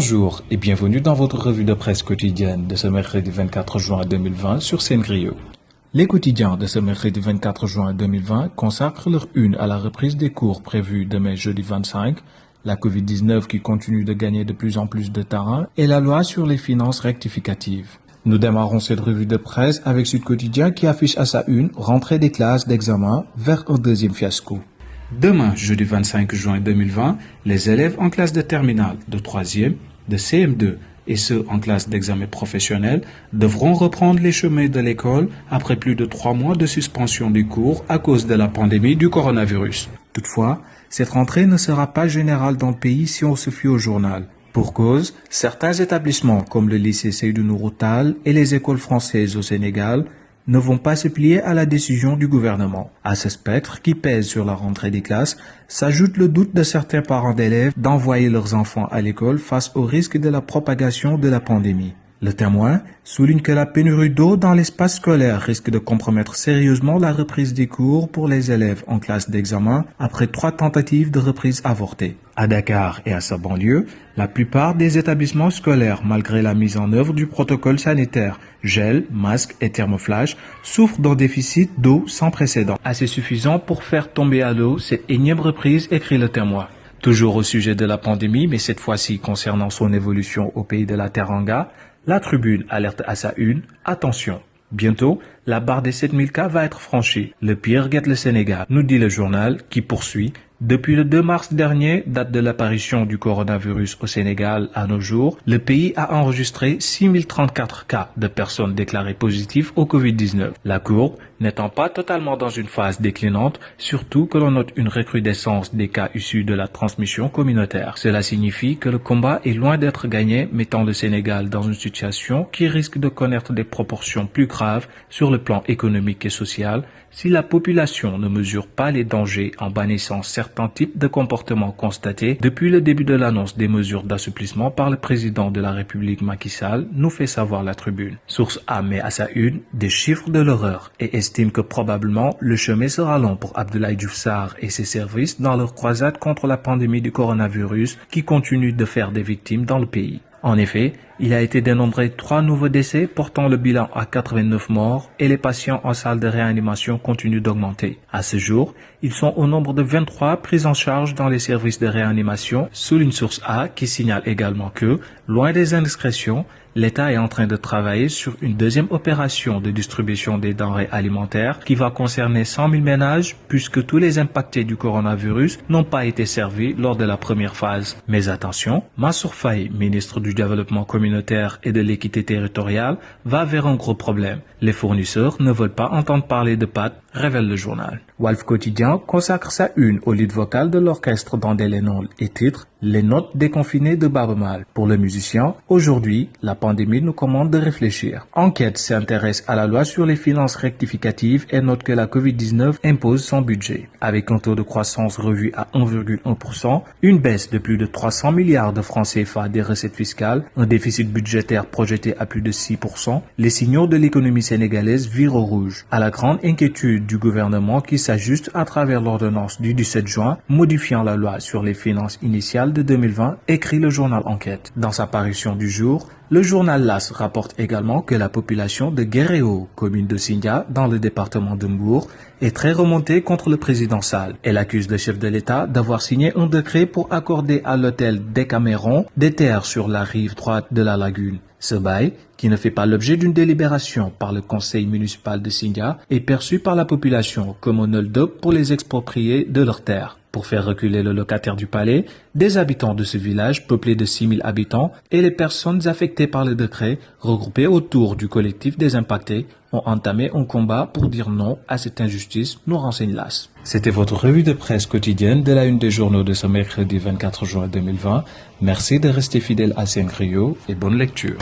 Bonjour et bienvenue dans votre revue de presse quotidienne de ce mercredi 24 juin 2020 sur Sen-Grio. Les quotidiens de ce mercredi 24 juin 2020 consacrent leur une à la reprise des cours prévus demain jeudi 25, la Covid-19 qui continue de gagner de plus en plus de terrain et la loi sur les finances rectificatives. Nous démarrons cette revue de presse avec Sud Quotidien qui affiche à sa une rentrée des classes d'examen vers un deuxième fiasco. Demain, jeudi 25 juin 2020, les élèves en classe de terminale, de 3e, de CM2 et ceux en classe d'examen professionnel devront reprendre les chemins de l'école après plus de 3 mois de suspension des cours à cause de la pandémie du coronavirus. Toutefois, cette rentrée ne sera pas générale dans le pays si on se fie au journal. Pour cause, certains établissements comme le lycée Seydou Nourou Tall et les écoles françaises au Sénégal ne vont pas se plier à la décision du gouvernement. À ce spectre qui pèse sur la rentrée des classes, s'ajoute le doute de certains parents d'élèves d'envoyer leurs enfants à l'école face au risque de la propagation de la pandémie. Le Témoin souligne que la pénurie d'eau dans l'espace scolaire risque de compromettre sérieusement la reprise des cours pour les élèves en classe d'examen après 3 tentatives de reprise avortées. À Dakar et à sa banlieue, la plupart des établissements scolaires, malgré la mise en œuvre du protocole sanitaire, gel, masque et thermoflash, souffrent d'un déficit d'eau sans précédent. Assez suffisant pour faire tomber à l'eau cette énième reprise, écrit le Témoin. Toujours au sujet de la pandémie, mais cette fois-ci concernant son évolution au pays de la Teranga, la Tribune alerte à sa une, attention, bientôt, la barre des 7000 cas va être franchie. Le pire guette le Sénégal, nous dit le journal qui poursuit. Depuis le 2 mars dernier, date de l'apparition du coronavirus au Sénégal à nos jours, le pays a enregistré 6034 cas de personnes déclarées positives au Covid-19. La courbe n'étant pas totalement dans une phase déclinante, surtout que l'on note une recrudescence des cas issus de la transmission communautaire. Cela signifie que le combat est loin d'être gagné, mettant le Sénégal dans une situation qui risque de connaître des proportions plus graves sur le plan économique et social si la population ne mesure pas les dangers en bannissant certains types de comportements constatés depuis le début de l'annonce des mesures d'assouplissement par le président de la République Macky Sall, nous fait savoir la Tribune. Source A met à sa une des chiffres de l'horreur et estime que probablement le chemin sera long pour Abdoulaye Diouf Sarr et ses services dans leur croisade contre la pandémie du coronavirus qui continue de faire des victimes dans le pays. En effet, il a été dénombré 3 nouveaux décès portant le bilan à 89 morts et les patients en salle de réanimation continuent d'augmenter. À ce jour, ils sont au nombre de 23 pris en charge dans les services de réanimation, souligne Source A qui signale également que, loin des indiscrétions, l'État est en train de travailler sur une deuxième opération de distribution des denrées alimentaires qui va concerner 100 000 ménages puisque tous les impactés du coronavirus n'ont pas été servis lors de la première phase. Mais attention, Mansour Faye, ministre du Développement communautaire et de l'équité territoriale, va vers un gros problème. Les fournisseurs ne veulent pas entendre parler de pâtes, révèle le journal. Walf Quotidien consacre sa une au lead vocal de l'orchestre d'André Lénon et titre « Les notes déconfinées de Baaba Maal ». Pour le musicien, aujourd'hui, la pandémie nous commande de réfléchir. Enquête s'intéresse à la loi sur les finances rectificatives et note que la Covid-19 impose son budget. Avec un taux de croissance revu à 1,1%, une baisse de plus de 300 milliards de francs CFA des recettes fiscales, un déficit budgétaire projeté à plus de 6%, les signaux de l'économie sénégalaise virent au rouge. À la grande inquiétude du gouvernement qui s'ajuste à travers l'ordonnance du 17 juin modifiant la loi sur les finances initiales de 2020, écrit le journal Enquête. Dans sa parution du jour, le journal LAS rapporte également que la population de Guéréo, commune de Sindia, dans le département de Mbour, est très remontée contre le président Sall. Elle accuse le chef de l'État d'avoir signé un décret pour accorder à l'hôtel Decameron des terres sur la rive droite de la lagune. Ce bail, qui ne fait pas l'objet d'une délibération par le conseil municipal de Sindia, est perçu par la population comme un hold-up pour les exproprier de leurs terres. Pour faire reculer le locataire du palais, des habitants de ce village peuplé de 6000 habitants et les personnes affectées par le décret, regroupées autour du collectif des impactés, ont entamé un combat pour dire non à cette injustice, nous renseigne l'AS. C'était votre revue de presse quotidienne de la une des journaux de ce mercredi 24 juin 2020. Merci de rester fidèle à Sen-Grio et bonne lecture.